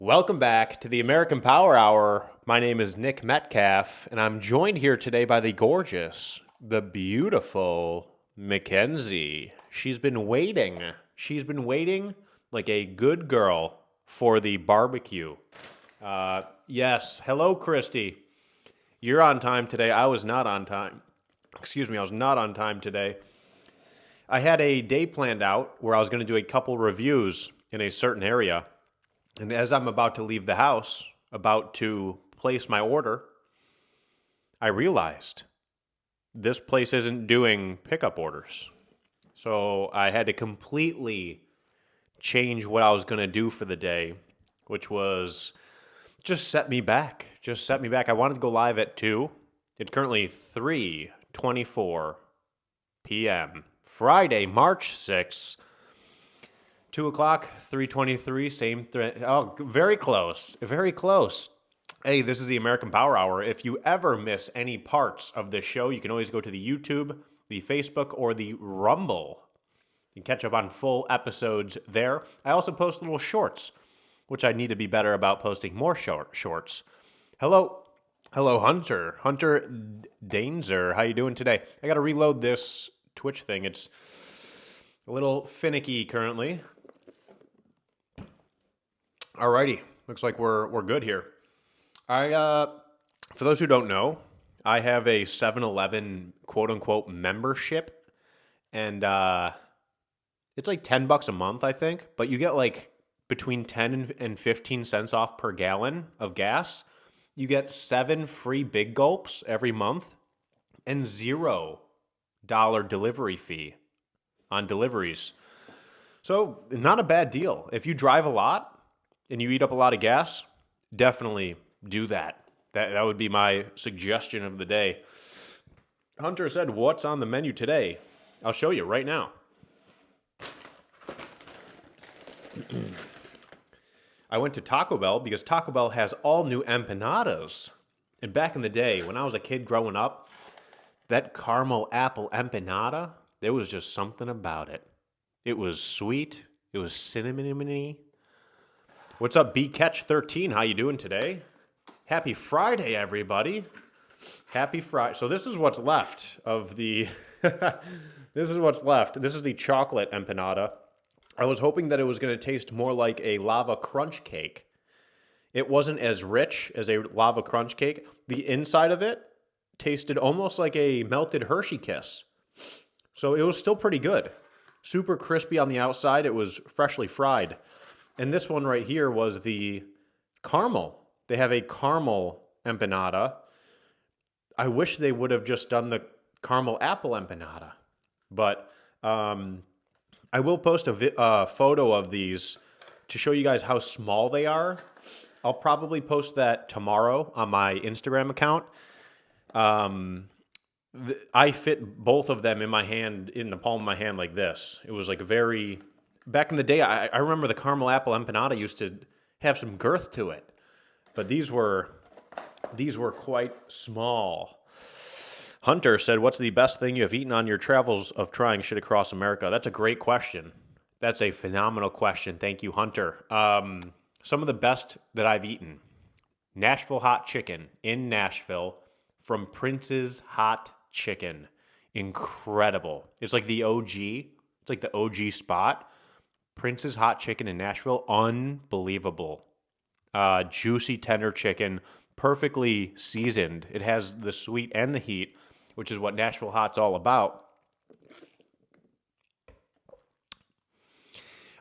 Welcome back to the American Power Hour. My name is Nick Metcalf, and I'm joined here today by the gorgeous, the beautiful Mackenzie. She's been waiting. She's been waiting like a good girl for the barbecue. Yes, hello, Christy. You're on time today. I was not on time. Excuse me, I was not on time today. I had a day planned out where I was going to do a couple reviews in a certain area. And as I'm about to leave the house, about to place my order, I realized this place isn't doing pickup orders. So I had to completely change what I was going to do for the day, which was just set me back. Just set me back. I wanted to go live at 2. It's currently 3:24 p.m. Friday, March 6th. 2 o'clock, 3:23, same thread. Oh, very close. Very close. Hey, this is the American Power Hour. If you ever miss any parts of this show, you can always go to the YouTube, the Facebook, or the Rumble. You can catch up on full episodes there. I also post little shorts, which I need to be better about posting more shorts. Hello, Hunter. Hunter Dainzer. How you doing today? I got to reload this Twitch thing. It's a little finicky currently. Alrighty, looks like we're good here. For those who don't know, I have a 7-Eleven quote-unquote membership, and it's like $10 a month, I think, but you get like between 10 and 15 cents off per gallon of gas. You get 7 free big gulps every month and $0 delivery fee on deliveries. So not a bad deal. If you drive a lot and you eat up a lot of gas, definitely do that. That would be my suggestion of the day. Hunter said, what's on the menu today? I'll show you right now. I went to Taco Bell because Taco Bell has all new empanadas. And back in the day, when I was a kid growing up, that caramel apple empanada, there was just something about it. It was sweet. It was cinnamony. What's up, BCatch13? How you doing today? Happy Friday, everybody. Happy Friday. So this is what's left of the... This is what's left. This is the chocolate empanada. I was hoping that it was going to taste more like a lava crunch cake. It wasn't as rich as a lava crunch cake. The inside of it tasted almost like a melted Hershey Kiss. So it was still pretty good. Super crispy on the outside. It was freshly fried. And this one right here was the caramel. They have a caramel empanada. I wish they would have just done the caramel apple empanada. But I will post a photo of these to show you guys how small they are. I'll probably post that tomorrow on my Instagram account. I fit both of them in my hand, in the palm of my hand like this. It was like a very... Back in the day, I remember the caramel apple empanada used to have some girth to it. But these were quite small. Hunter said, what's the best thing you have eaten on your travels of trying shit across America? That's a great question. That's a phenomenal question. Thank you, Hunter. Some of the best that I've eaten. Nashville hot chicken in Nashville from Prince's Hot Chicken. Incredible. It's like the OG. It's like the OG spot. Prince's Hot Chicken in Nashville. Unbelievable. Juicy, tender chicken. Perfectly seasoned. It has the sweet and the heat, which is what Nashville Hot's all about.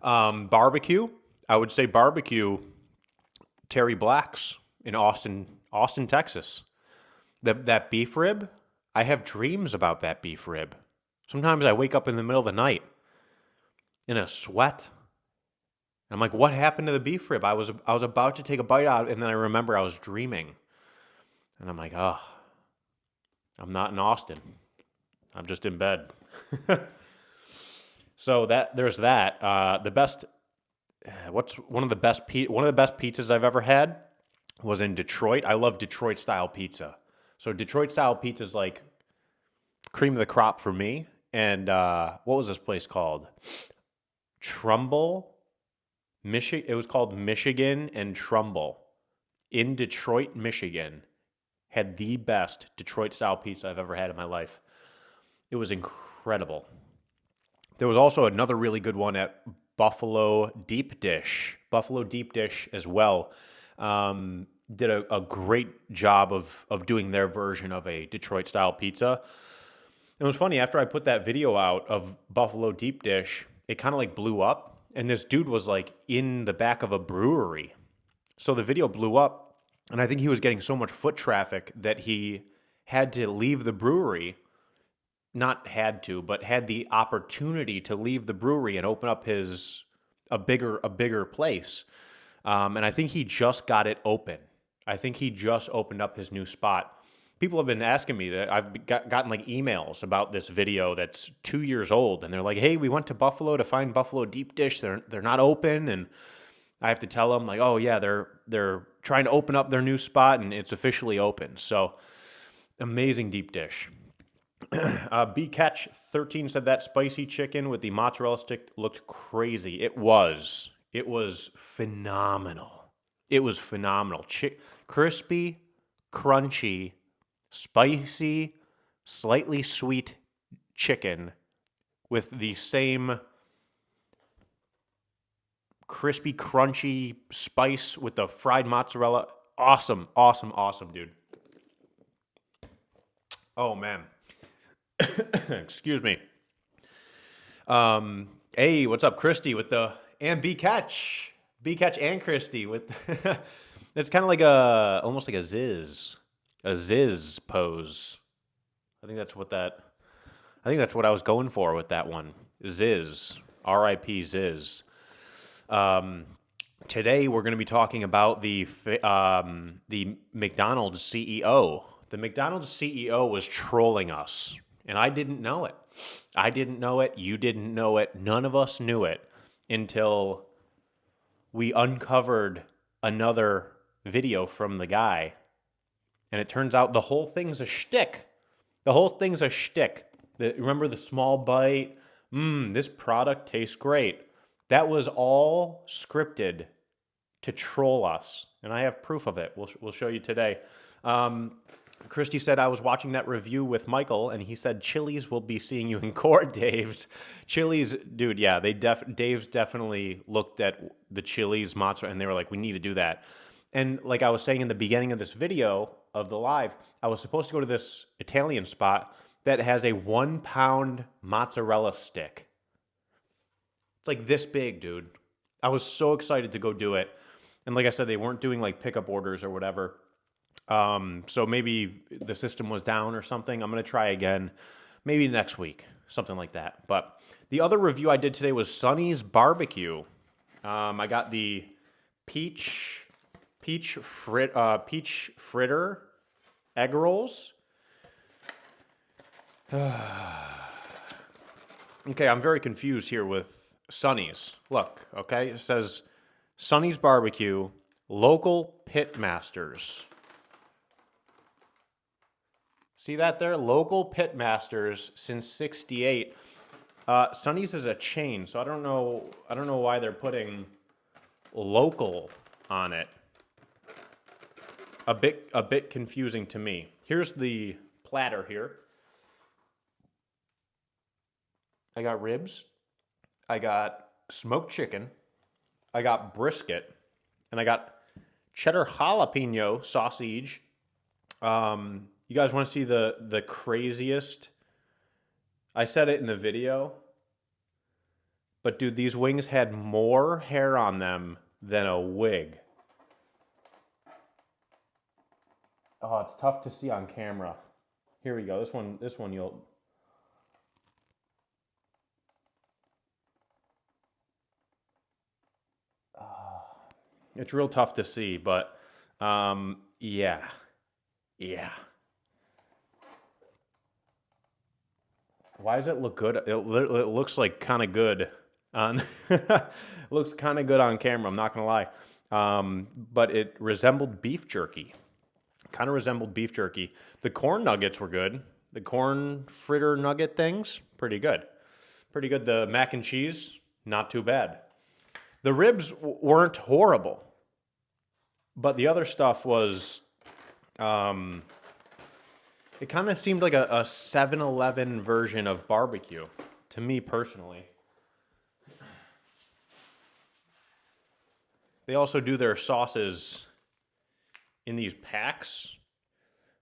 Barbecue. I would say barbecue. Terry Black's in Austin, Texas. That beef rib, I have dreams about that beef rib. Sometimes I wake up in the middle of the night in a sweat. I'm like, what happened to the beef rib? I was about to take a bite out, and then I remember I was dreaming. And I'm like, oh, I'm not in Austin. I'm just in bed. So there's that. The best, one of the best pizzas I've ever had was in Detroit. I love Detroit style pizza. So Detroit style pizza is like cream of the crop for me. And what was this place called? Trumbull It was called Michigan and Trumbull in Detroit, Michigan. Had the best Detroit-style pizza I've ever had in my life. It was incredible. There was also another really good one at Buffalo Deep Dish. Buffalo Deep Dish as well. Did a great job of doing their version of a Detroit-style pizza. It was funny, after I put that video out of Buffalo Deep Dish, it kind of like blew up. And this dude was like in the back of a brewery. So the video blew up, and I think he was getting so much foot traffic that he had to leave the brewery. Not had to, but had the opportunity to leave the brewery and open up a bigger place. And I think he just got it open. I think he just opened up his new spot. People have been asking me that. I've gotten like emails about this video that's 2 years old, and they're like, "Hey, we went to Buffalo to find Buffalo Deep Dish. They're not open," and I have to tell them like, "Oh yeah, they're trying to open up their new spot, and it's officially open." So amazing deep dish. B Catch 13 said that spicy chicken with the mozzarella stick looked crazy. It was. It was phenomenal. It was phenomenal. Crispy, crunchy, spicy, slightly sweet chicken with the same crispy, crunchy spice with the fried mozzarella. Awesome, awesome, awesome, dude. Oh, man. Excuse me. Hey, what's up, Christy and B Catch and Christy with it's kind of like almost like a Ziz pose. I think that's what I was going for with that one. Ziz, R.I.P. Ziz. Today we're going to be talking about the McDonald's CEO. The McDonald's CEO was trolling us. And I didn't know it. I didn't know it. You didn't know it. None of us knew it until we uncovered another video from the guy. And it turns out the whole thing's a shtick. The whole thing's a shtick. Remember the small bite? This product tastes great. That was all scripted to troll us. And I have proof of it. We'll show you today. Christy said, I was watching that review with Michael, and he said, Chili's will be seeing you in court, Dave's. Chili's, dude, yeah, Dave's definitely looked at the Chili's mozzarella, and they were like, we need to do that. And like I was saying in the beginning of this video of the live, I was supposed to go to this Italian spot that has a 1 pound mozzarella stick. It's like this big, dude. I was so excited to go do it. And like I said, they weren't doing like pickup orders or whatever. So maybe the system was down or something. I'm going to try again, maybe next week, something like that. But the other review I did today was Sonny's Barbecue. I got the peach fritter egg rolls. Okay, I'm very confused here with Sonny's. Look, okay, it says Sonny's Barbecue, local pit masters. See that there? Local pit masters since '68. Sonny's is a chain, so I don't know why they're putting local on it. A bit confusing to me. Here's the platter here. I got ribs. I got smoked chicken. I got brisket, and I got cheddar jalapeno sausage. You guys want to see the craziest? I said it in the video, but dude, these wings had more hair on them than a wig. Oh, it's tough to see on camera. Here we go. This one you'll. It's real tough to see, but yeah. Why does it look good? It looks like kind of good on. Looks kind of good on camera. I'm not gonna lie, but it resembled beef jerky. Kind of resembled beef jerky. The corn nuggets were good. The corn fritter nugget things, pretty good. Pretty good. The mac and cheese, not too bad. The ribs weren't horrible, but the other stuff was, it kind of seemed like a 7-Eleven version of barbecue, to me personally. They also do their sauces in these packs,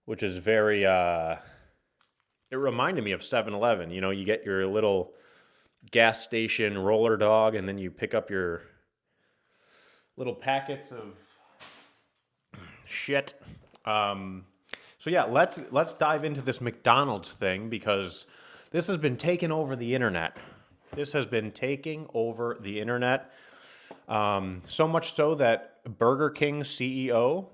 which is very, it reminded me of 7-Eleven. You know, you get your little gas station roller dog, and then you pick up your little packets of shit. So yeah, let's dive into this McDonald's thing, because this has been taking over the internet. This has been taking over the internet. So much so that Burger King CEO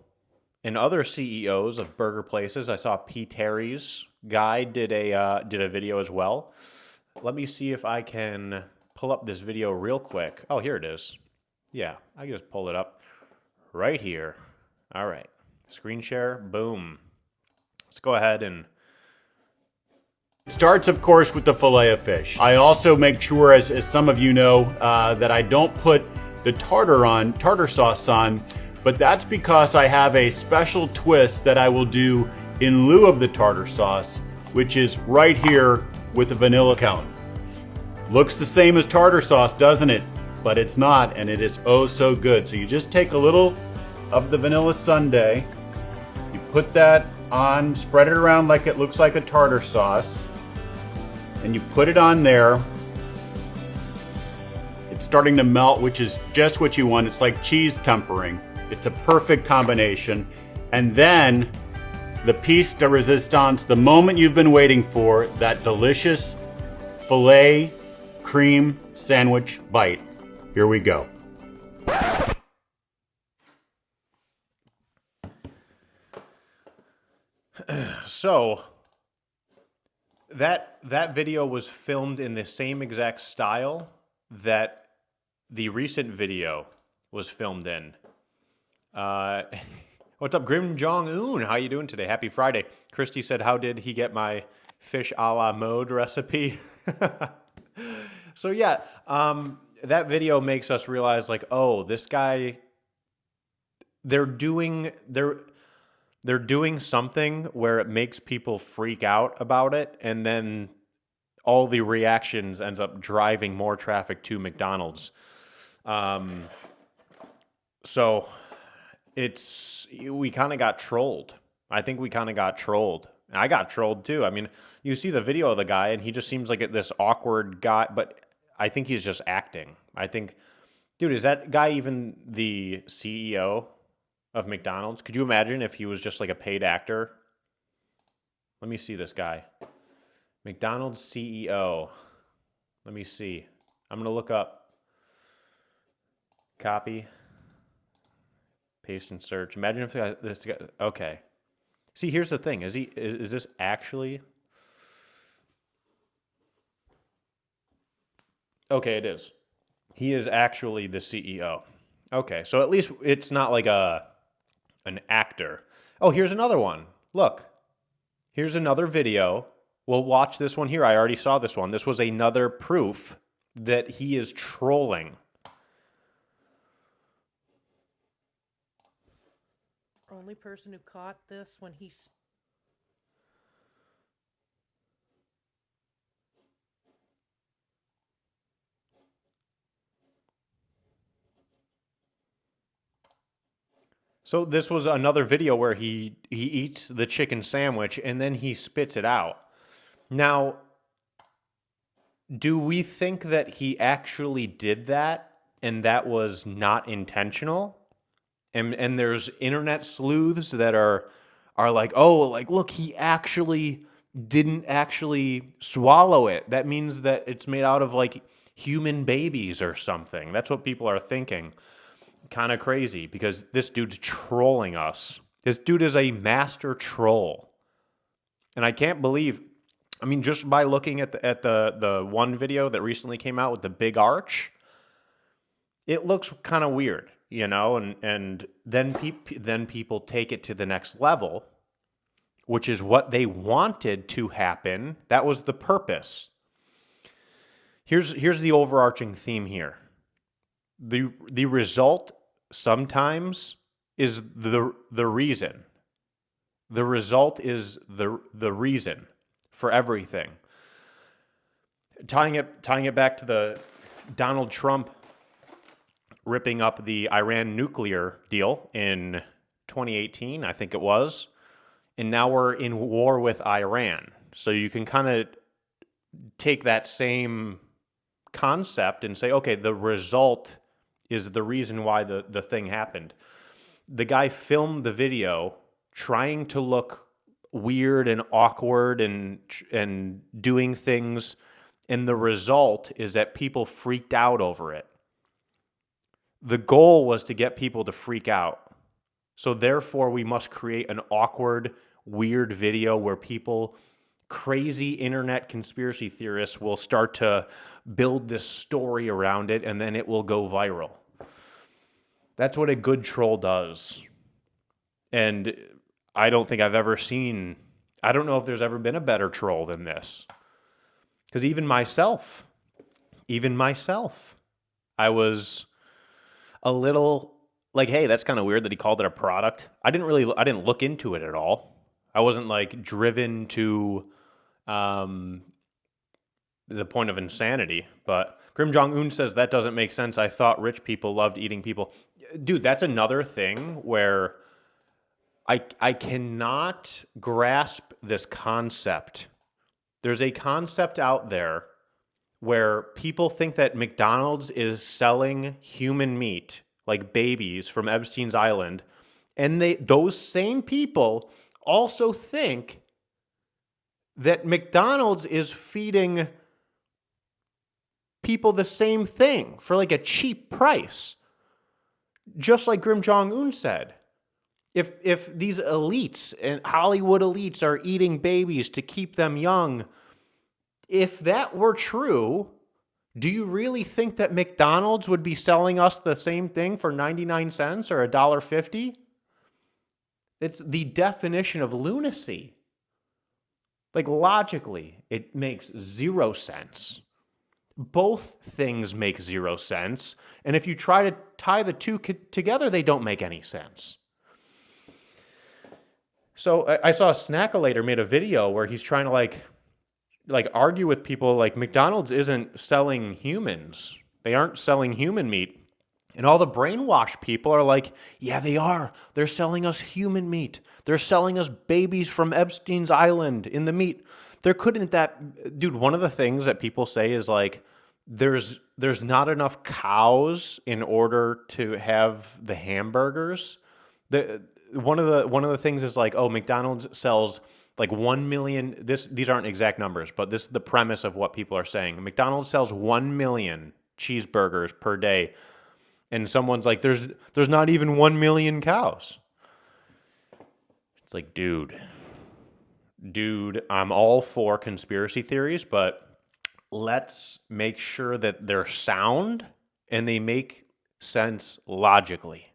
and other CEOs of burger places, I saw P. Terry's guy did a video as well. Let me see if I can pull up this video real quick. Oh, here it is. Yeah, I can just pull it up right here. All right, screen share, boom. Let's go ahead and... It starts, of course, with the fillet of fish. I also make sure, as some of you know, that I don't put the tartar sauce on, but that's because I have a special twist that I will do in lieu of the tartar sauce, which is right here with a vanilla cone. Looks the same as tartar sauce, doesn't it? But it's not, and it is oh so good. So you just take a little of the vanilla sundae, you put that on, spread it around like it looks like a tartar sauce, and you put it on there. It's starting to melt, which is just what you want. It's like cheese tempering. It's a perfect combination. And then the piece de resistance, the moment you've been waiting for, that delicious filet cream sandwich bite. Here we go. So that video was filmed in the same exact style that the recent video was filmed in. What's up, Grim Jong-un? How you doing today? Happy Friday. Christy said, how did he get my fish a la mode recipe? So yeah, that video makes us realize, like, oh, this guy, they're doing something where it makes people freak out about it, and then all the reactions ends up driving more traffic to McDonald's. So we kind of got trolled. I think we kind of got trolled. I got trolled too. I mean, you see the video of the guy, and he just seems like this awkward guy, but I think he's just acting. I think, dude, is that guy even the CEO of McDonald's? Could you imagine if he was just like a paid actor? Let me see this guy. McDonald's CEO. Let me see. I'm going to look up. Copy. Paste and search. Imagine if this guy, okay. See, here's the thing. Is this actually? Okay, it is. He is actually the CEO. Okay, so at least it's not like an actor. Oh, here's another one. Look. Here's another video. We'll watch this one here. I already saw this one. This was another proof that he is trolling. Only person who caught this when he... So this was another video where he eats the chicken sandwich and then he spits it out. Now, do we think that he actually did that and that was not intentional? And there's internet sleuths that are like, oh, like, look, he actually didn't actually swallow it. That means that it's made out of like human babies or something. That's what people are thinking. Kind of crazy, because this dude's trolling us. This dude is a master troll. And I can't believe, I mean, just by looking at the one video that recently came out with the big arch, it looks kind of weird, you know, and then people take it to the next level, which is what they wanted to happen. That was the purpose. Here's the overarching theme here. the result sometimes is the reason. The result is the reason for everything. Tying it back to the Donald Trump ripping up the Iran nuclear deal in 2018, I think it was, and now we're in war with Iran. So you can kind of take that same concept and say, okay, the result is the reason why the thing happened. The guy filmed the video trying to look weird and awkward and doing things, and the result is that people freaked out over it. The goal was to get people to freak out. So therefore, we must create an awkward, weird video where people, crazy internet conspiracy theorists, will start to build this story around it, and then it will go viral. That's what a good troll does. And I don't think I've ever seen, I don't know if there's ever been a better troll than this. Because even myself, I was a little like, hey, that's kind of weird that he called it a product. I didn't look into it at all. I wasn't like driven to the point of insanity. But Kim Jong-un says that doesn't make sense. I thought rich people loved eating people. Dude, that's another thing where I cannot grasp this concept. There's a concept out there where people think that McDonald's is selling human meat, like babies from Epstein's Island, and those same people also think that McDonald's is feeding people the same thing for like a cheap price. Just like Kim Jong-un said. If these elites and Hollywood elites are eating babies to keep them young, if that were true, do you really think that McDonald's would be selling us the same thing for 99 cents or $1.50? It's the definition of lunacy. Like logically, it makes 0 sense. Both things make 0 sense. And if you try to tie the two together, they don't make any sense. So I saw Snackalator made a video where he's trying to like argue with people like McDonald's isn't selling humans. They aren't selling human meat. And all the brainwashed people are like, yeah, they are. They're selling us human meat. They're selling us babies from Epstein's Island in the meat. There couldn't that, dude, one of the things that people say is like, there's not enough cows in order to have the hamburgers. One of the things is like, oh, McDonald's sells like 1 million, these aren't exact numbers, but this is the premise of what people are saying. McDonald's sells 1 million cheeseburgers per day. And someone's like, there's not even 1 million cows. It's like, dude, I'm all for conspiracy theories, but let's make sure that they're sound and they make sense logically.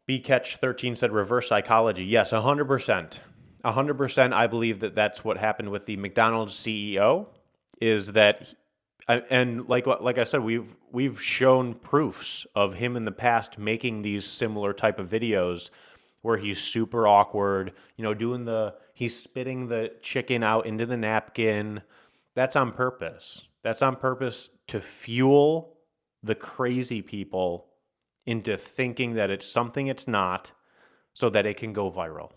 BCatch13 said reverse psychology. Yes, 100%. 100% I believe that that's what happened with the McDonald's CEO, is that, and like I said, we've shown proofs of him in the past making these similar type of videos where he's super awkward, he's spitting the chicken out into the napkin. That's on purpose. That's on purpose to fuel the crazy people into thinking that it's something it's not, so that it can go viral.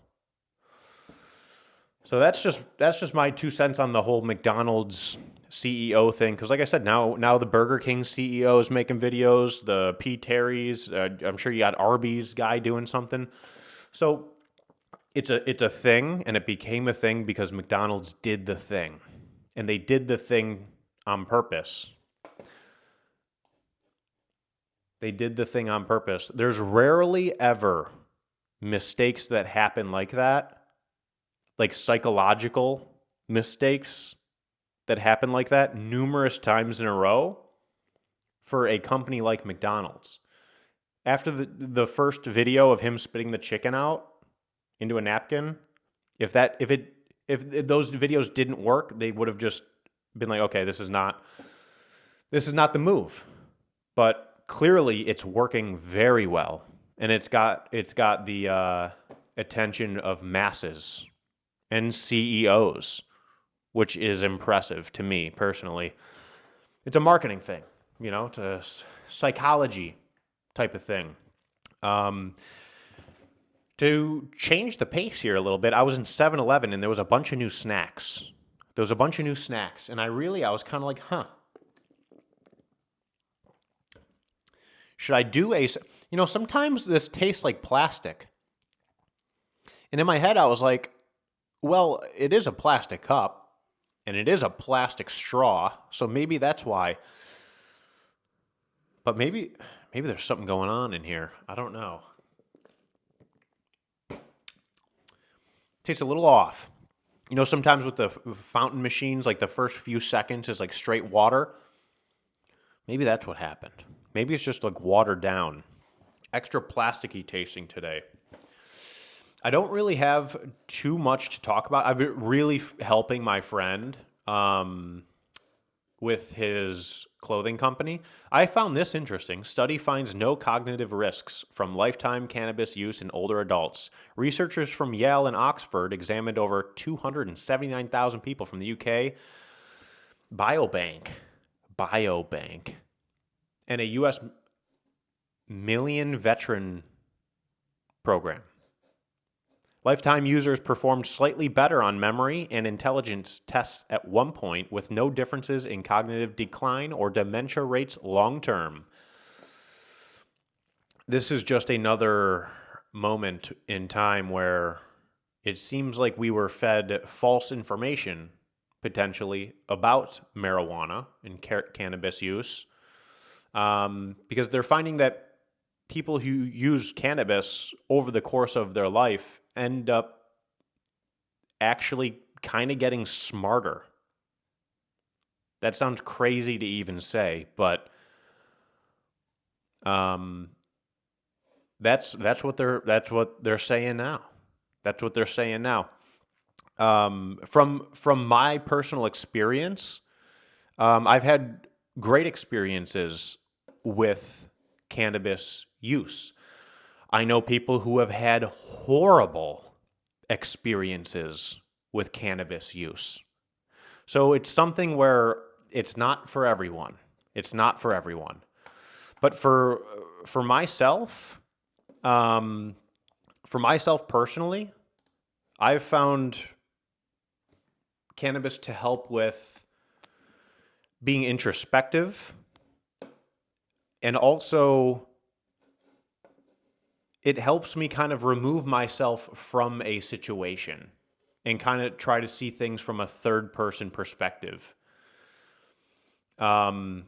So that's just my 2 cents on the whole McDonald's CEO thing. Because like I said, now the Burger King CEO is making videos. The P. Terry's, I'm sure you got Arby's guy doing something. So it's a thing, and it became a thing because McDonald's did the thing, and they did the thing on purpose. They did the thing on purpose. There's rarely ever mistakes that happen like that, like psychological mistakes that happen like that numerous times in a row for a company like McDonald's. After the first video of him spitting the chicken out into a napkin, if those videos didn't work, they would have just been like, okay, this is not the move. but clearly it's working very well, and it's got the attention of masses and CEOs, which is impressive to me personally. It's a marketing thing, it's a psychology type of thing. To change the pace here a little bit, I was in 7-Eleven and there was a bunch of new snacks. And I was kind of like, should I do sometimes this tastes like plastic. And in my head, I was like, well, it is a plastic cup and it is a plastic straw. So maybe that's why. But maybe there's something going on in here. I don't know. Tastes a little off. Sometimes with the fountain machines, like the first few seconds is like straight water. Maybe that's what happened. Maybe it's just like watered down. Extra plasticky tasting today. I don't really have too much to talk about. I've been really helping my friend with his clothing company. I found this interesting. Study finds no cognitive risks from lifetime cannabis use in older adults. Researchers from Yale and Oxford examined over 279,000 people from the UK. Biobank, and a U.S. million veteran program. Lifetime users performed slightly better on memory and intelligence tests at one point, with no differences in cognitive decline or dementia rates long term. This is just another moment in time where it seems like we were fed false information, potentially, about marijuana and cannabis use, because they're finding that people who use cannabis over the course of their life end up actually kind of getting smarter. That sounds crazy to even say, but that's what they're saying now. That's what they're saying now. From my personal experience, I've had great experiences with cannabis use. I know people who have had horrible experiences with cannabis use. So it's something where it's not for everyone. It's not for everyone. But for myself, personally, I've found cannabis to help with being introspective, and also it helps me kind of remove myself from a situation and kind of try to see things from a third person perspective. Not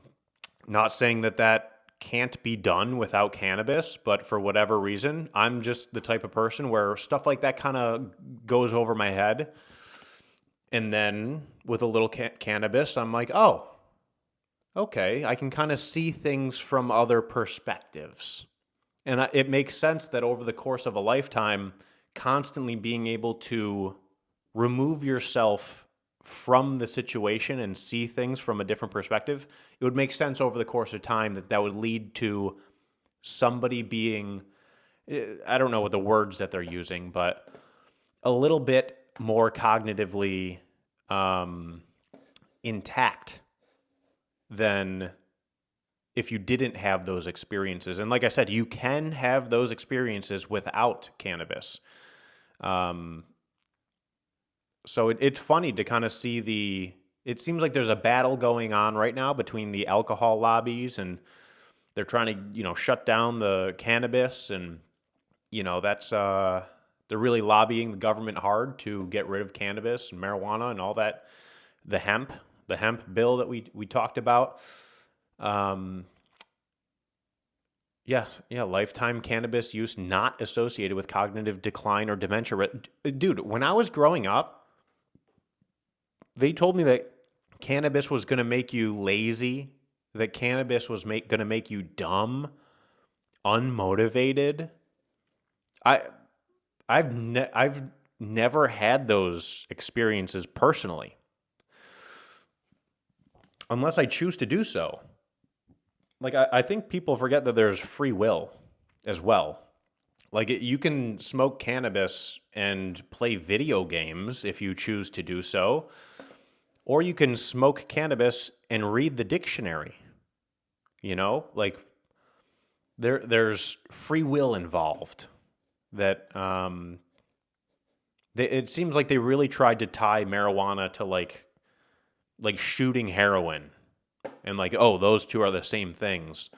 saying that can't be done without cannabis, but for whatever reason, I'm just the type of person where stuff like that kind of goes over my head. And then with a little cannabis, I'm like, oh, okay, I can kind of see things from other perspectives. And it makes sense that over the course of a lifetime, constantly being able to remove yourself from the situation and see things from a different perspective, it would make sense over the course of time that would lead to somebody being, I don't know what the words that they're using, but a little bit more cognitively intact than if you didn't have those experiences. And like I said, you can have those experiences without cannabis. So it's funny to kind of see it seems like there's a battle going on right now between the alcohol lobbies, and they're trying to, shut down the cannabis, and, that's, they're really lobbying the government hard to get rid of cannabis and marijuana and all that, the hemp bill that we talked about. Lifetime cannabis use not associated with cognitive decline or dementia. Dude, when I was growing up, they told me that cannabis was going to make you lazy, that cannabis was going to make you dumb, unmotivated. I've never had those experiences personally, unless I choose to do so. like I think people forget that there's free will as well. Like you can smoke cannabis and play video games if you choose to do so, or you can smoke cannabis and read the dictionary. Like there's free will involved. That it seems like they really tried to tie marijuana to like shooting heroin, and like, oh, those two are the same things.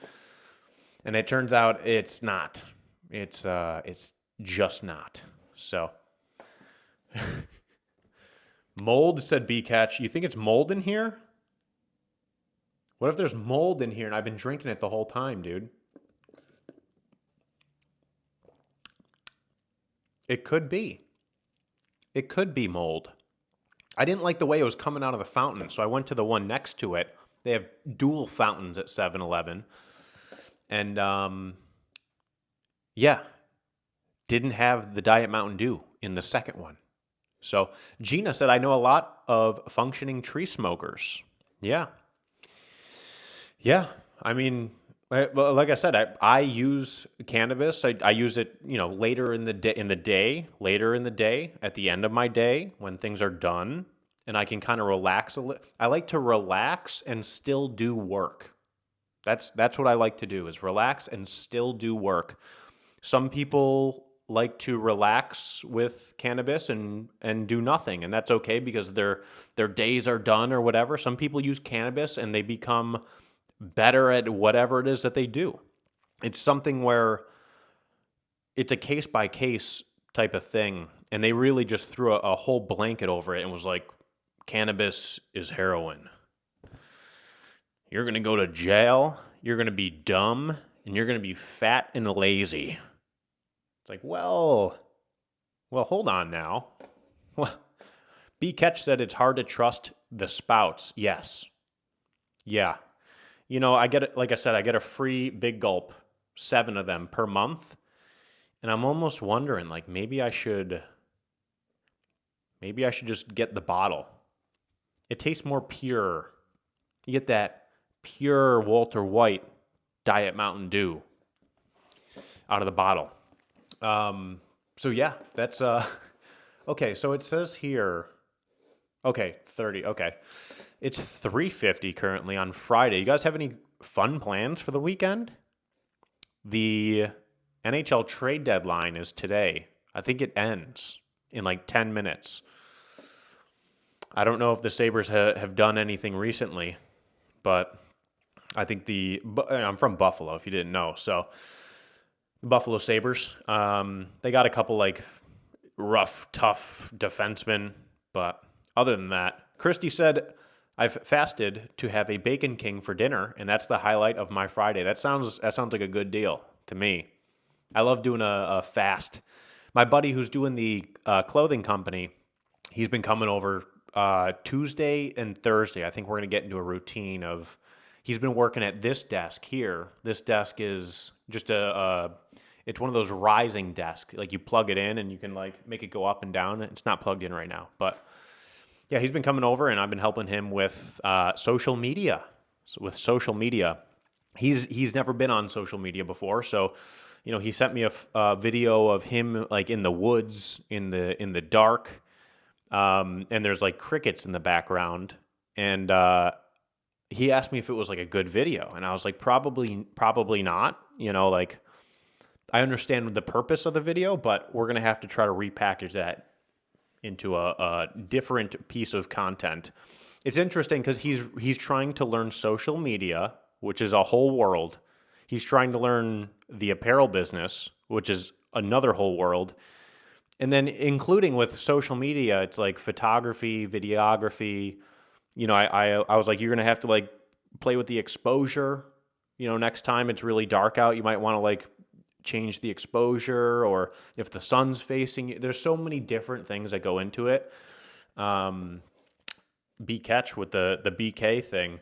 And it turns out it's not. It's just not. So mold, said B Catch. You think it's mold in here? What if there's mold in here and I've been drinking it the whole time, dude? It could be. It could be mold. I didn't like the way it was coming out of the fountain, so I went to the one next to it. They have dual fountains at 7-Eleven. And, yeah, didn't have the Diet Mountain Dew in the second one. So Gina said, I know a lot of functioning tree smokers. Yeah. Yeah. I mean, like I said, I use cannabis. I use it, later in the day, at the end of my day when things are done and I can kind of relax a little. I like to relax and still do work. That's what I like to do, is relax and still do work. Some people like to relax with cannabis and do nothing, and that's okay because their days are done or whatever. Some people use cannabis and they become better at whatever it is that they do. It's something where it's a case by case type of thing, and they really just threw a whole blanket over it and was like, cannabis is heroin. You're going to go to jail, you're going to be dumb, and you're going to be fat and lazy. It's like, well, hold on now. Well, B Catch said it's hard to trust the spouts. Yes. Yeah. I get it. Like I said, I get a free Big Gulp, 7 of them per month. And I'm almost wondering, like, maybe I should just get the bottle. It tastes more pure. You get that pure Walter White Diet Mountain Dew out of the bottle. So yeah, that's, okay. So it says here, okay, 30. Okay. It's 3:50 currently on Friday. You guys have any fun plans for the weekend? The NHL trade deadline is today. I think it ends in like 10 minutes. I don't know if the Sabres have done anything recently, but I think I'm from Buffalo, if you didn't know. So the Buffalo Sabres, they got a couple like rough, tough defensemen. But other than that, Christy said, I've fasted to have a Bacon King for dinner, and that's the highlight of my Friday. That sounds like a good deal to me. I love doing a fast. My buddy who's doing the clothing company, he's been coming over Tuesday and Thursday. I think we're going to get into a routine of, he's been working at this desk here. This desk is just it's one of those rising desks. Like you plug it in and you can like make it go up and down. It's not plugged in right now, but yeah, he's been coming over and I've been helping him with social media. So with social media, he's never been on social media before. So, he sent me a video of him like in the woods, in the dark. And there's like crickets in the background. And he asked me if it was like a good video. And I was like, probably not. Like I understand the purpose of the video, but we're going to have to try to repackage that into a different piece of content. It's interesting because he's trying to learn social media, which is a whole world. He's trying to learn the apparel business, which is another whole world. And then including with social media, it's like photography, videography. I was like, you're going to have to like play with the exposure. Next time it's really dark out, you might want to like change the exposure, or if the sun's facing you. There's so many different things that go into it. B-Catch with the BK thing.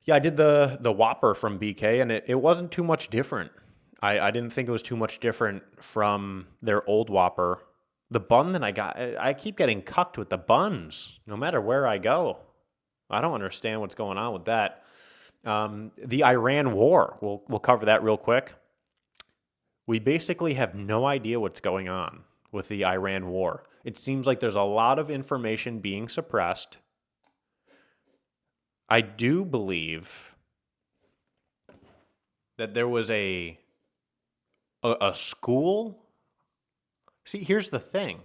Yeah, I did the Whopper from BK, and it wasn't too much different. I didn't think it was too much different from their old Whopper. The bun that I got, I keep getting cucked with the buns, no matter where I go. I don't understand what's going on with that. The Iran war. We'll cover that real quick. We basically have no idea what's going on with the Iran war. It seems like there's a lot of information being suppressed. I do believe that there was a school. See, here's the thing.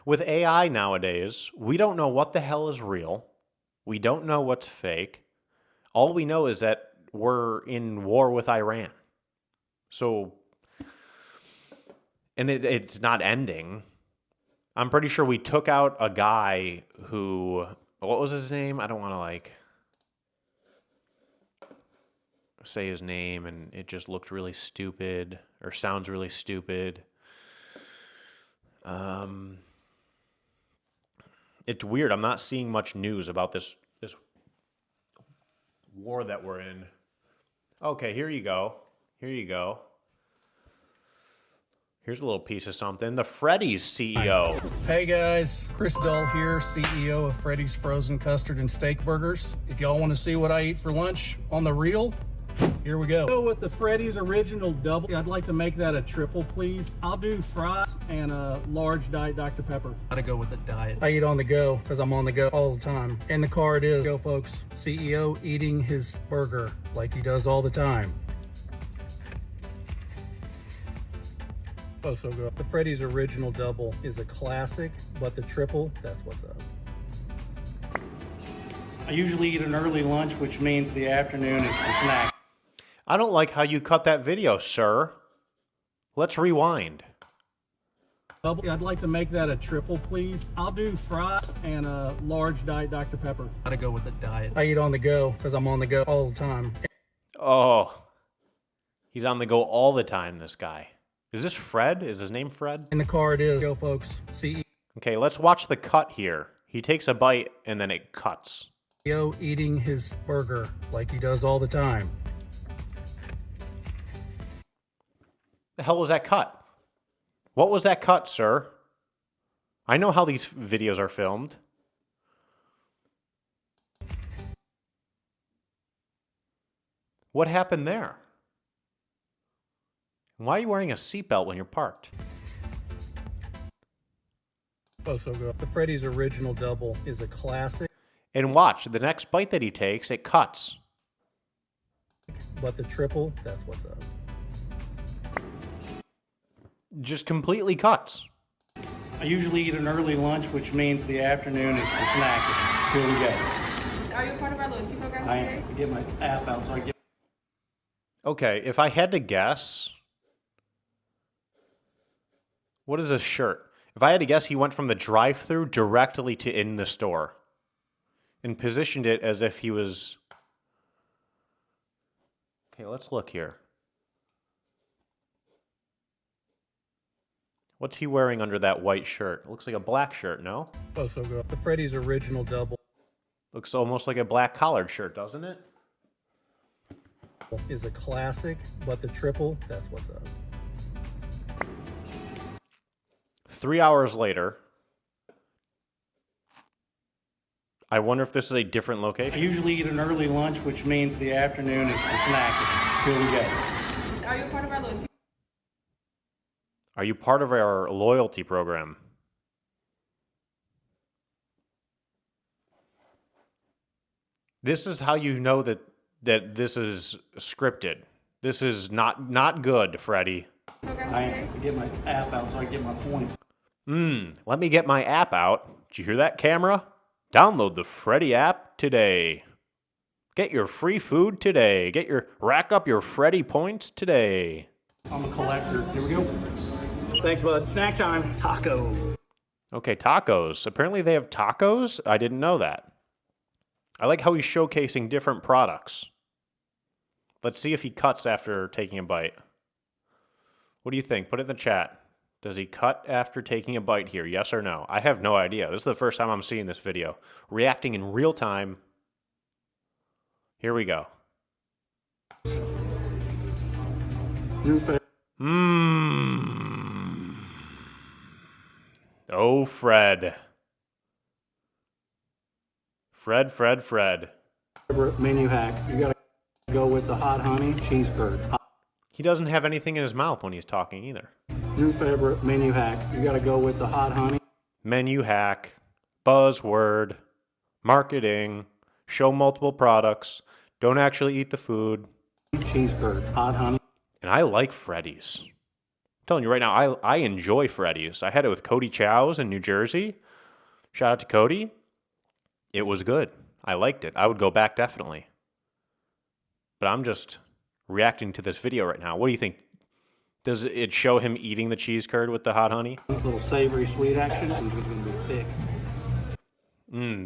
With AI nowadays, we don't know what the hell is real. We don't know what's fake. All we know is that we're in war with Iran. So, and it's not ending. I'm pretty sure we took out a guy who, what was his name? I don't want to say his name and it just looked really stupid or sounds really stupid. It's weird. I'm not seeing much news about this war that we're in. Okay, here you go. Here's a little piece of something. The Freddy's CEO. Hey guys, Chris Dull here, CEO of Freddy's Frozen Custard and Steak Burgers. If y'all want to see what I eat for lunch on the real, here we go. With the Freddy's original double, I'd like to make that a triple, please. I'll do fries and a large Diet Dr. Pepper. Gotta go with a diet. I eat on the go because I'm on the go all the time. And the card is, go folks, CEO eating his burger like he does all the time. Oh, so good. The Freddy's original double is a classic, but the triple, that's what's up. I usually eat an early lunch, which means the afternoon is for snack. I don't like how you cut that video, sir. Let's rewind. I'd like to make that a triple, please. I'll do fries and a large Diet Dr. Pepper. Gotta go with a diet. I eat on the go because I'm on the go all the time. Oh, he's on the go all the time, this guy. Is this Fred? Is his name Fred? And the card is, go folks, CEO Okay, let's watch the cut here. He takes a bite and then it cuts. eating his burger like he does all the time. The hell was that cut? What was that cut, sir? I know how these videos are filmed. What happened there? Why are you wearing a seatbelt when you're parked? Oh, so good. The Freddy's original double is a classic, And watch, the next bite that he takes, it cuts. but the triple, that's what's up. Just completely cuts. I usually eat an early lunch, which means the afternoon is for snack. Here we go. Are you a part of our loyalty program I today? am. I get my app out, so I get. Okay, if I had to guess, what is this shirt? If I had to guess, he went from the drive-thru directly to in the store and positioned it as if he was... Okay, let's look here. What's he wearing under that white shirt? It looks like a black shirt, no? Oh, so good. The Freddy's original double Looks almost like a black collared shirt, doesn't it? is a classic, but the triple, that's what's up. 3 hours later, I wonder if this is a different I location. usually eat an early lunch, which means the afternoon is for snack. Here we go. Are you a part of our loyalty? Are you part of our loyalty program? This is how you know that this is scripted. This is not good, Freddy. Program I today? am. I get my app out, so I get my points. Let me get my app out. Did you hear that, camera? Download the Freddy app today. Get your free food today. Rack up your Freddy points today. I'm a collector. Here we go. Thanks, bud. Snack time. Taco. Okay, tacos. Apparently they have tacos? I didn't know that. I like how he's showcasing different products. Let's see if he cuts after taking a bite. What do you think? Put it in the chat. Does he cut after taking a bite here? Yes or no? I have no idea. This is the first time I'm seeing this video. Reacting in real time. Here we go. New favorite. Oh, Fred. Fred. Menu hack. You gotta Go with the hot honey cheese curd. He doesn't have anything in his mouth when he's talking either. New favorite menu hack. You got to go with the hot honey. Menu hack, buzzword, marketing, show multiple products, don't actually eat the food. Cheese curd, hot honey. And I like Freddy's. I'm telling you right now, I enjoy Freddy's. I had it with Cody Chow's in New Jersey. Shout out to Cody. It was good. I liked it. I would go back definitely. But I'm just reacting to this video right now. What do you think? Does it show him eating the cheese curd with the hot honey? A little savory sweet action. It's going to be thick.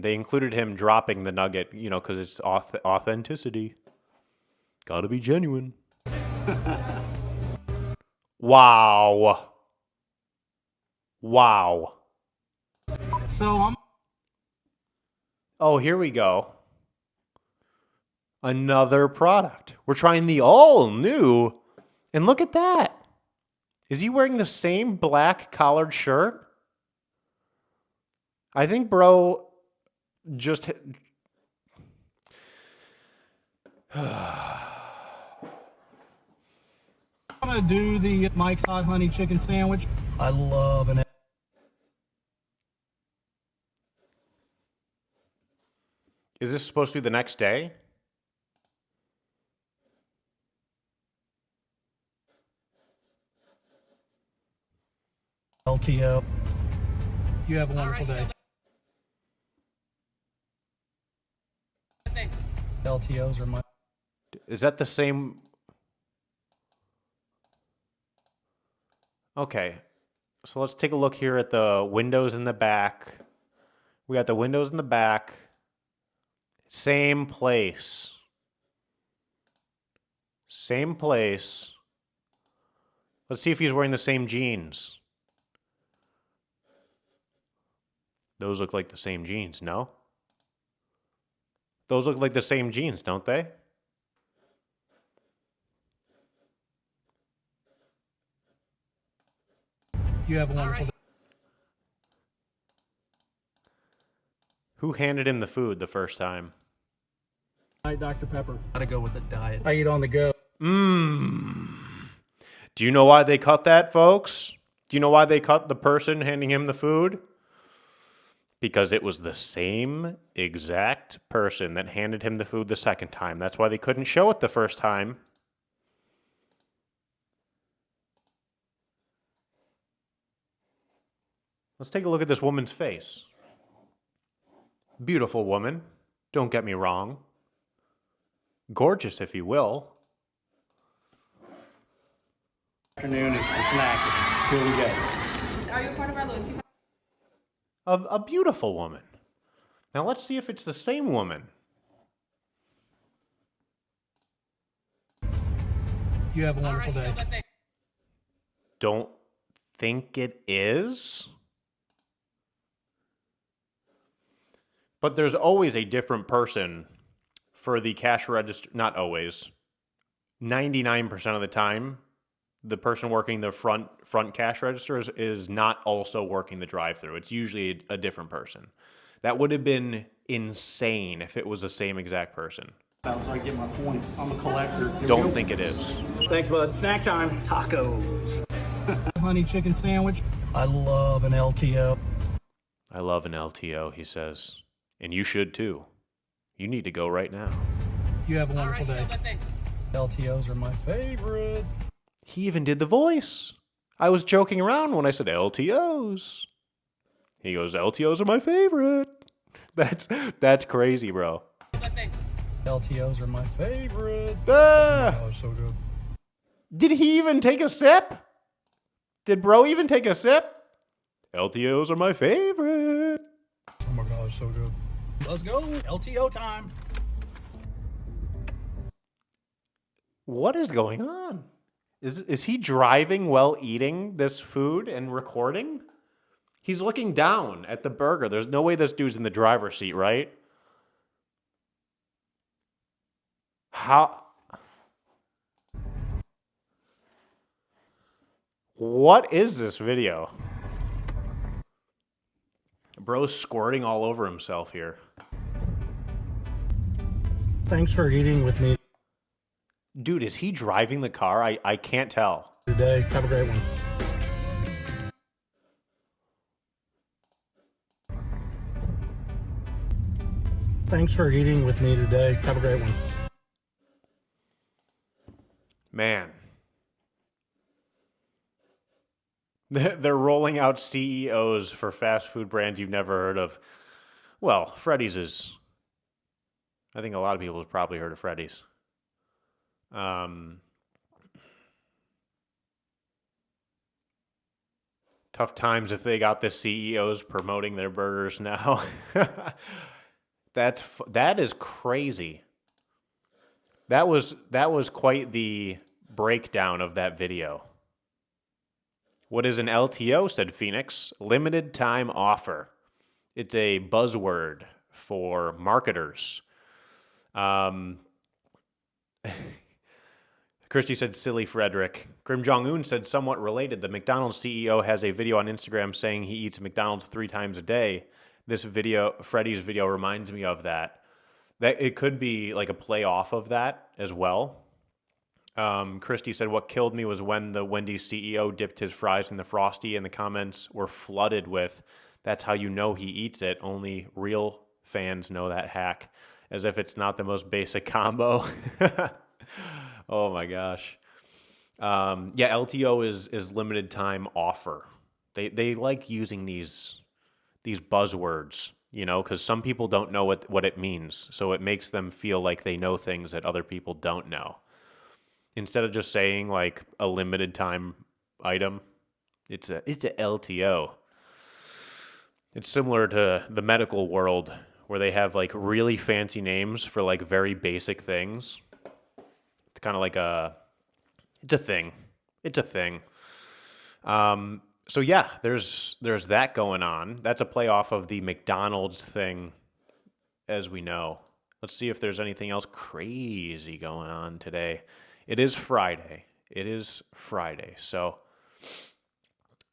They included him dropping the nugget, you know, because it's authenticity. Gotta be genuine. Wow. Wow. So Oh, here we go. Another product. We're trying the all new. And look at that. Is he wearing the same black collared shirt? I think bro just I'm going to do the Mike's hot honey chicken sandwich. I love an Is this supposed to be the next day? LTO. You have a wonderful day. LTOs are my... Is that the same? Okay. So let's take a look here at the windows in the back. We got the windows in the back. Same place. Same place. Let's see if he's wearing the same jeans. Those look like the same jeans, no? Those look like the same jeans, don't they? You have a wonderful day. Who handed him the food the first time? Diet Dr. Pepper. Gotta go with a diet. I eat on the go. Do you know why they cut that, folks? Do you know why they cut the person handing him the food? Because it was the same exact person that handed him the food the second time. That's why they couldn't show it the first time. Let's take a look at this woman's face. Beautiful woman. Don't get me wrong. Gorgeous, if you will. Afternoon is for snack. Here we go. Are you a part of our loyalty? A beautiful woman. Now let's see if it's the same woman. You have a wonderful day. Don't think it is. But there's always a different person for the cash register. Not always. 99% of the time, the person working the front cash register is not also working the drive-thru. It's usually a different person. That would have been insane if it was the same exact person. So I get my points. I'm a collector. Don't think it is. Thanks, bud. Snack time. Tacos. Honey chicken sandwich. I love an LTO. I love an LTO, he says. And you should too. You need to go right now. You have a wonderful day. LTOs are my favorite. He even did the voice. I was joking around when I said LTOs. He goes, LTOs are my favorite. That's crazy, bro. LTOs are my favorite. Ah! Oh, so good. Did he even take a sip? Did bro even take a sip? LTOs are my favorite. Oh my gosh, so good. Let's go. LTO time. What is going on? Is he driving while eating this food and recording? He's looking down at the burger. There's no way this dude's in the driver's seat, right? How? What is this video? Bro's squirting all over himself here. Thanks for eating with me. Dude, is he driving the car? I can't tell. Today. Have a great one. Thanks for eating with me today. Have a great one. Man. They're rolling out CEOs for fast food brands you've never heard of. Well, Freddy's is... I think a lot of people have probably heard of Freddy's. Tough times if they got the CEOs promoting their burgers now. That is crazy. That was quite the breakdown of that video. What is an LTO, said Phoenix? Limited time offer. It's a buzzword for marketers. Christy said, silly Frederick. Grim Jong-un said, somewhat related. The McDonald's CEO has a video on Instagram saying he eats McDonald's 3 times a day. This video, Freddy's video, reminds me of that. That it could be like a play off of that as well. Christy said, what killed me was when the Wendy's CEO dipped his fries in the Frosty and the comments were flooded with, that's how you know he eats it. Only real fans know that hack. As if it's not the most basic combo. Oh my gosh. Yeah, LTO is limited time offer. They like using these buzzwords, you know, because some people don't know what it means. So it makes them feel like they know things that other people don't know. Instead of just saying like a limited time item, it's a LTO. It's similar to the medical world where they have like really fancy names for like very basic things. It's kind of like it's a thing. It's a thing. So yeah, there's that going on. That's a play off of the McDonald's thing, as we know. Let's see if there's anything else crazy going on today. It is Friday. So,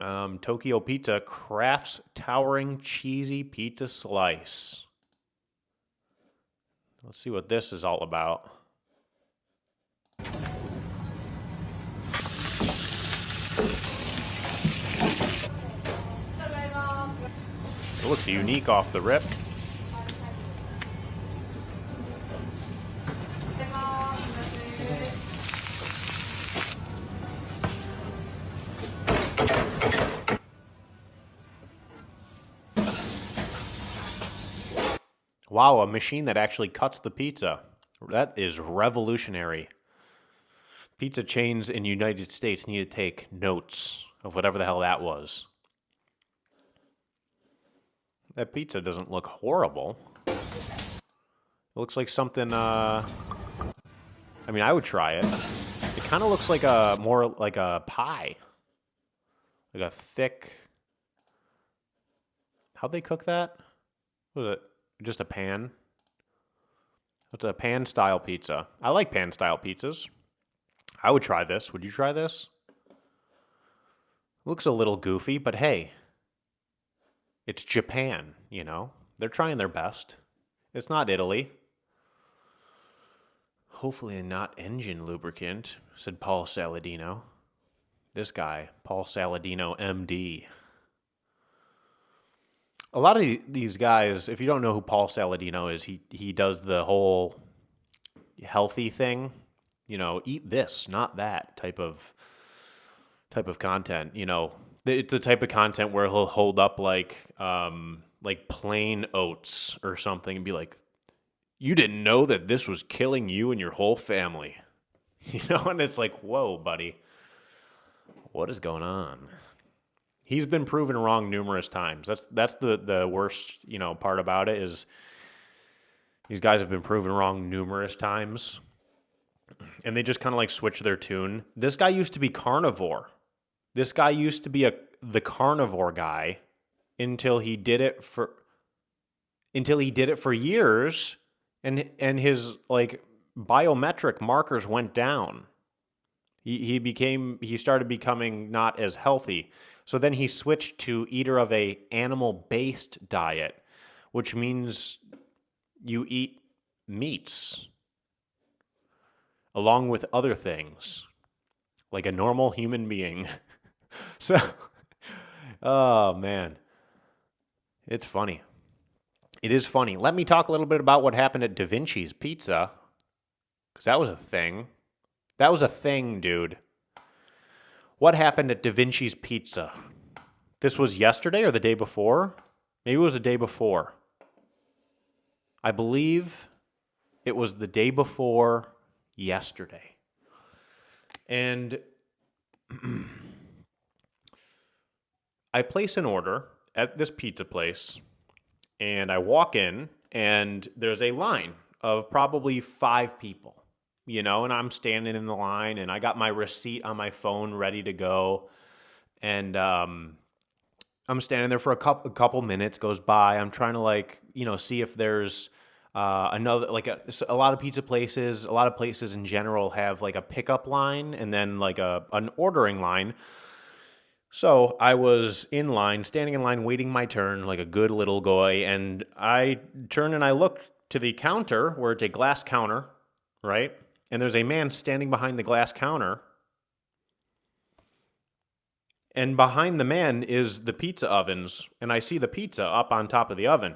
Tokyo Pizza crafts towering cheesy pizza slice. Let's see what this is all about. It looks unique off the rip. Wow, a machine that actually cuts the pizza. That is revolutionary. Pizza chains in the United States need to take notes of whatever the hell that was. That pizza doesn't look horrible. It looks like something, I mean, I would try it. It kind of looks like more like a pie. Like a thick... How'd they cook that? What was it? Just a pan? It's a pan-style pizza. I like pan-style pizzas. I would try this. Would you try this? Looks a little goofy, but hey, it's Japan, you know? They're trying their best. It's not Italy. Hopefully not engine lubricant, said Paul Saladino. This guy, Paul Saladino, MD. A lot of these guys, if you don't know who Paul Saladino is, he does the whole healthy thing, you know, eat this, not that type of content. You know, it's the type of content where he'll hold up like plain oats or something and be like, you didn't know that this was killing you and your whole family. You know, and it's like, whoa, buddy, what is going on? He's been proven wrong numerous times. That's the worst, you know, part about it is these guys have been proven wrong numerous times. And they just kind of like switch their tune. This guy used to be carnivore. This guy used to be the carnivore guy until he did it for years and his like biometric markers went down. He started becoming not as healthy. So then he switched to eater of a animal-based diet, which means you eat meats. along with other things, like a normal human being. So, oh man, it's funny. It is funny. Let me talk a little bit about what happened at Da Vinci's Pizza, because that was a thing. That was a thing, dude. What happened at Da Vinci's Pizza? This was yesterday or the day before? Maybe it was the day before. I believe it was the day before yesterday. And I place an order at this pizza place, and I walk in, and there's a line of probably 5 people, and I'm standing in the line, and I got my receipt on my phone ready to go, and I'm standing there for a couple minutes goes by. I'm trying to see if there's another, a lot of pizza places, a lot of places in general have like a pickup line and then like an ordering line. So I was in line, standing in line, waiting my turn like a good little guy, and I turn and I look to the counter where it's a glass counter, right? And there's a man standing behind the glass counter. And behind the man is the pizza ovens, and I see the pizza up on top of the oven.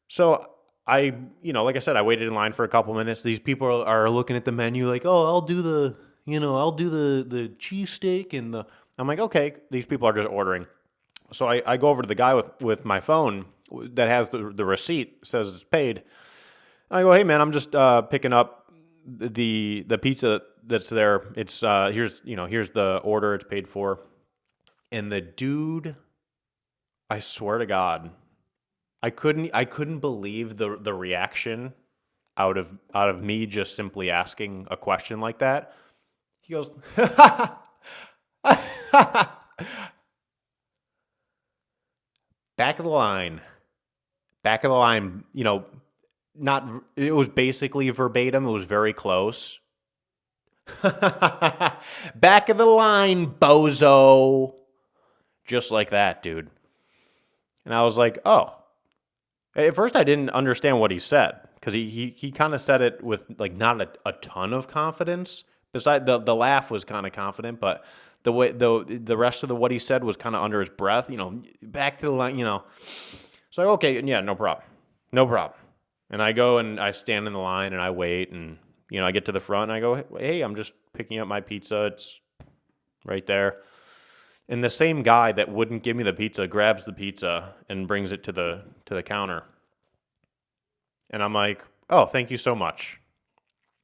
So I, like I said, I waited in line for a couple minutes. These people are looking at the menu like, oh, I'll do the cheesesteak and I'm like, okay, these people are just ordering. So I go over to the guy with my phone that has the receipt, says it's paid. I go, hey man, I'm just picking up the pizza that's there. It's here's the order, it's paid for. And the dude, I swear to God, I couldn't believe the reaction out of me just simply asking a question like that. He goes, back of the line, it was basically verbatim. It was very close. Back of the line, bozo. Just like that, dude. And I was like, oh. At first, I didn't understand what he said because he kind of said it with like not a ton of confidence. Besides, the laugh was kind of confident, but the way the rest of what he said was kind of under his breath. Back to the line. So okay, yeah, no problem. And I go and I stand in the line and I wait and I get to the front and I go, hey, I'm just picking up my pizza. It's right there. And the same guy that wouldn't give me the pizza grabs the pizza and brings it to the counter. And I'm like, oh, thank you so much.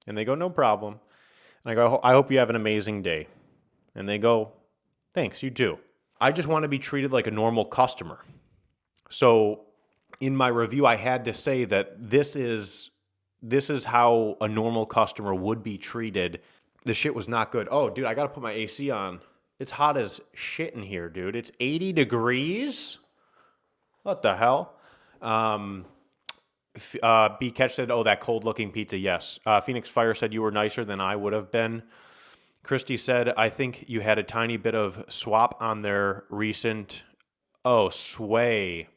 And they go, no problem. And I go, I hope you have an amazing day. And they go, thanks, you too. I just want to be treated like a normal customer. So in my review, I had to say that this is how a normal customer would be treated. The shit was not good. Oh, dude, I got to put my AC on. It's hot as shit in here, dude. It's 80 degrees. What the hell? B. Catch said, oh, that cold-looking pizza, yes. Phoenix Fire said you were nicer than I would have been. Christy said, I think you had a tiny bit of swap on their recent... Oh, sway.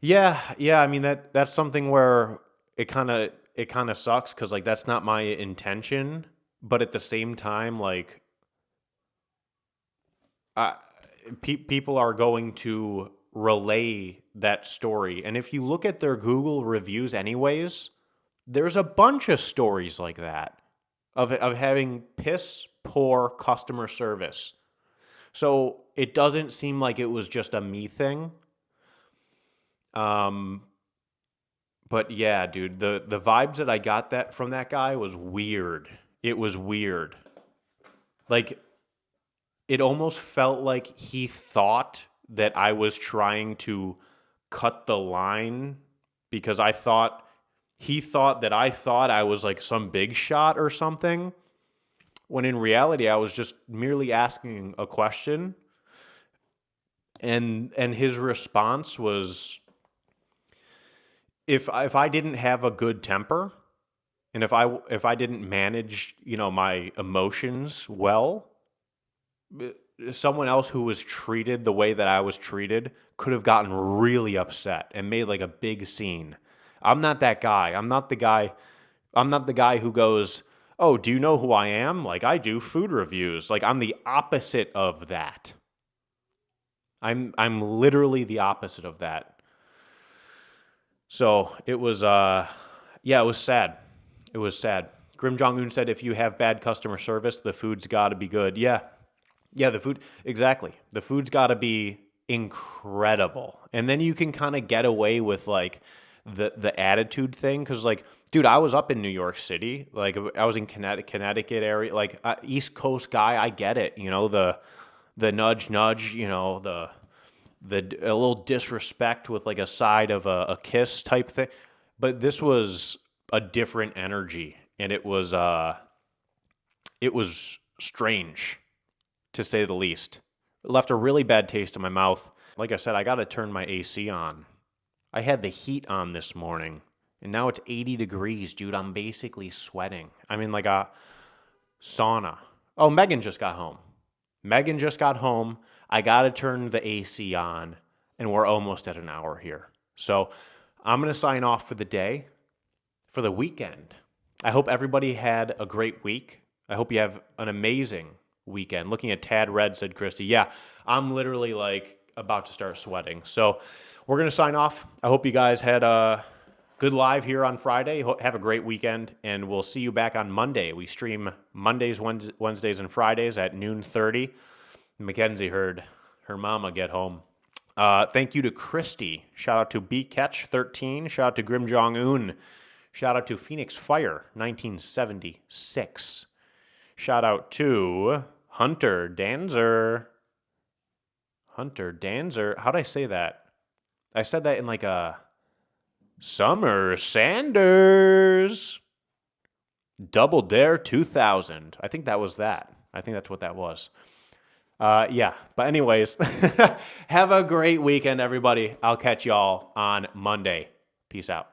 Yeah. I mean, that's something where it kind of sucks because, like, that's not my intention. But at the same time, like... people are going to relay that story. And if you look at their Google reviews anyways, there's a bunch of stories like that of having piss poor customer service. So it doesn't seem like it was just a me thing. But yeah, dude, the vibes that I got from that guy was weird. It was weird. Like, it almost felt like he thought that I was trying to cut the line because he thought that I thought I was like some big shot or something, when in reality I was just merely asking a question. And his response was, if I didn't have a good temper and if I didn't manage, my emotions well, someone else who was treated the way that I was treated could have gotten really upset and made like a big scene. I'm not that guy. I'm not the guy who goes, Oh, do you know who I am? Like, I do food reviews. Like, I'm the opposite of that. I'm literally the opposite of that. So it was it was sad. It was sad. Grim Jong-un said if you have bad customer service, the food's got to be good. Yeah. Yeah, the food, exactly. The food's got to be incredible. And then you can kind of get away with like the attitude thing cuz like dude, I was up in New York City. Like I was in Connecticut area, like East Coast guy, I get it, you know, the nudge nudge, you know, the a little disrespect with like a side of a kiss type thing. But this was a different energy and it was strange to say the least. It left a really bad taste in my mouth. Like I said, I got to turn my AC on. I had the heat on this morning, and now it's 80 degrees, dude. I'm basically sweating. I'm in like a sauna. Oh, Megan just got home. I got to turn the AC on, and we're almost at an hour here. So I'm going to sign off for the day, for the weekend. I hope everybody had a great week. I hope you have an amazing weekend. Looking at Tad Red, said Christy. Yeah, I'm literally like about to start sweating. So we're going to sign off. I hope you guys had a good live here on Friday. Have a great weekend, and we'll see you back on Monday. We stream Mondays, Wednesdays, and Fridays at noon 30. Mackenzie heard her mama get home. Thank you to Christy. Shout out to BCatch13. Shout out to Grim Jong-un. Shout out to Phoenix Fire 1976. Shout out to Hunter Danzer. How'd I say that? I said that in like a Summer Sanders. Double Dare 2000. I think that was that. I think that's what that was. Yeah. But anyways, have a great weekend, everybody. I'll catch y'all on Monday. Peace out.